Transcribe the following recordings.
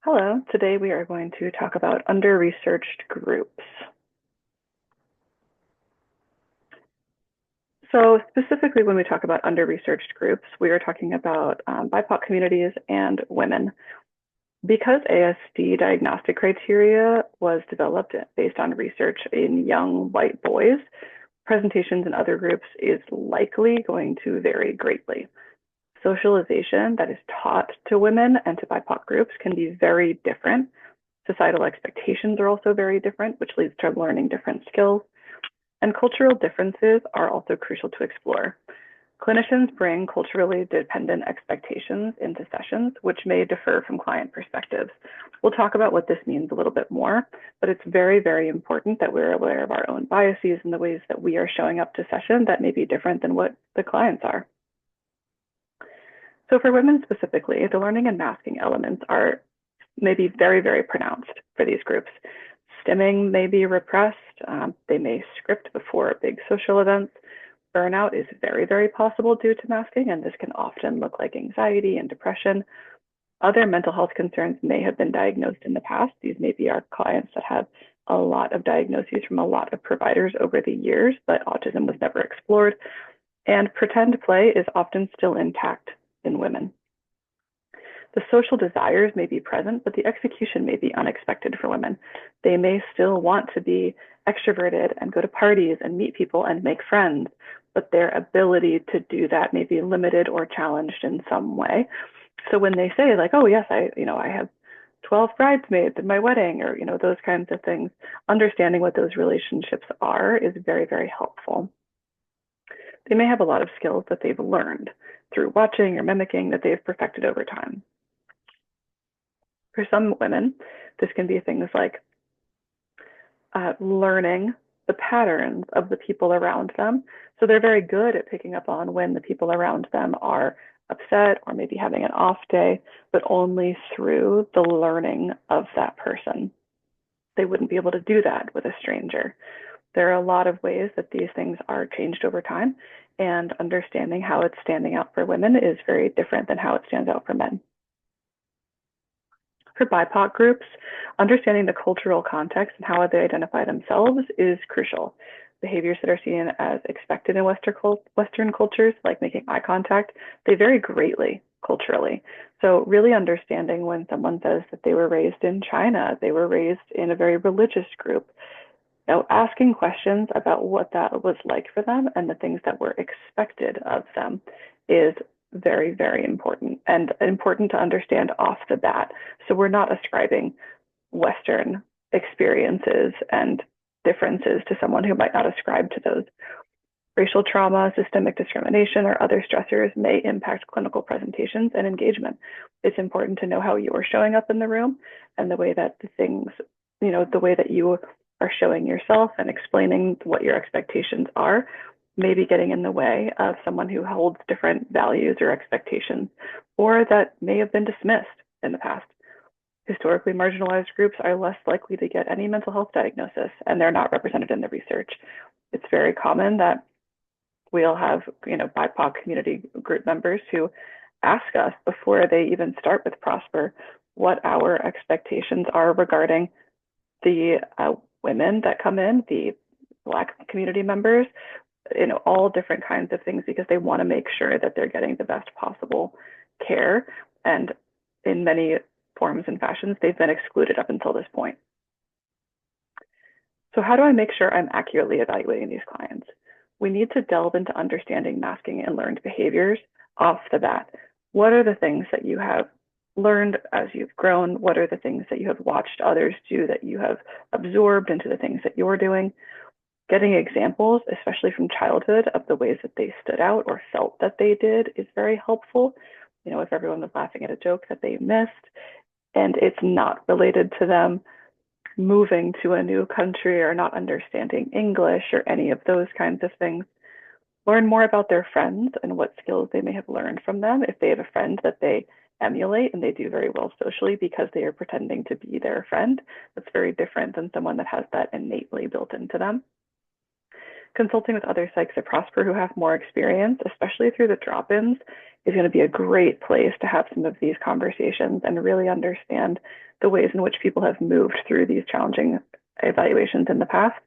Hello, today we are going to talk about under-researched groups. So specifically when we talk about under-researched groups, we are talking about BIPOC communities and women. Because ASD diagnostic criteria was developed based on research in young white boys, presentations in other groups is likely going to vary greatly. Socialization that is taught to women and to BIPOC groups can be very different. Societal expectations are also very different, which leads to learning different skills. And cultural differences are also crucial to explore. Clinicians bring culturally dependent expectations into sessions, which may differ from client perspectives. We'll talk about what this means a little bit more, but it's very, very important that we're aware of our own biases and the ways that we are showing up to session that may be different than what the clients are. So for women specifically, the learning and masking elements are maybe very, very pronounced for these groups. Stimming may be repressed. They may script before big social events. Burnout is very, very possible due to masking, and this can often look like anxiety and depression. Other mental health concerns may have been diagnosed in the past. These may be our clients that have a lot of diagnoses from a lot of providers over the years, but autism was never explored. And pretend play is often still intact in women. The social desires may be present, but the execution may be unexpected for women. They may still want to be extroverted and go to parties and meet people and make friends, but their ability to do that may be limited or challenged in some way. So when they say like, oh yes, I have 12 bridesmaids at my wedding, or those kinds of things, understanding what those relationships are is very, very helpful. They may have a lot of skills that they've learned through watching or mimicking that they've perfected over time. For some women, this can be things like learning the patterns of the people around them. So they're very good at picking up on when the people around them are upset or maybe having an off day, but only through the learning of that person. They wouldn't be able to do that with a stranger. There are a lot of ways that these things are changed over time, and understanding how it's standing out for women is very different than how it stands out for men. For BIPOC groups, understanding the cultural context and how they identify themselves is crucial. Behaviors that are seen as expected in Western cultures, like making eye contact, they vary greatly culturally. So really understanding when someone says that they were raised in China, they were raised in a very religious group, asking questions about what that was like for them and the things that were expected of them is very, very important, and important to understand off the bat. So we're not ascribing Western experiences and differences to someone who might not ascribe to those. Racial trauma, systemic discrimination, or other stressors may impact clinical presentations and engagement. It's important to know how you are showing up in the room and the way that the way that you are showing yourself and explaining what your expectations are may be getting in the way of someone who holds different values or expectations, or that may have been dismissed in the past. Historically marginalized groups are less likely to get any mental health diagnosis, and they're not represented in the research. It's very common that we'll have, BIPOC community group members who ask us before they even start with Prosper what our expectations are regarding the women that come in, the Black community members, all different kinds of things, because they want to make sure that they're getting the best possible care. And in many forms and fashions, they've been excluded up until this point. So how do I make sure I'm accurately evaluating these clients? We need to delve into understanding masking and learned behaviors off the bat. What are the things that you have learned as you've grown? What are the things that you have watched others do that you have absorbed into the things that you're doing? Getting examples, especially from childhood, of the ways that they stood out or felt that they did is very helpful. If everyone was laughing at a joke that they missed and it's not related to them moving to a new country or not understanding English or any of those kinds of things. Learn more about their friends and what skills they may have learned from them. If they have a friend that they emulate and they do very well socially because they are pretending to be their friend, that's very different than someone that has that innately built into them. Consulting with other psychs at Prosper who have more experience, especially through the drop-ins, is going to be a great place to have some of these conversations and really understand the ways in which people have moved through these challenging evaluations in the past.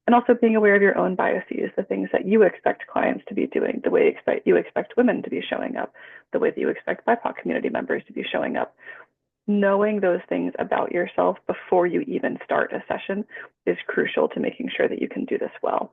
And also being aware of your own biases, the things that you expect clients to be doing, the way you expect women to be showing up, the way that you expect BIPOC community members to be showing up. Knowing those things about yourself before you even start a session is crucial to making sure that you can do this well.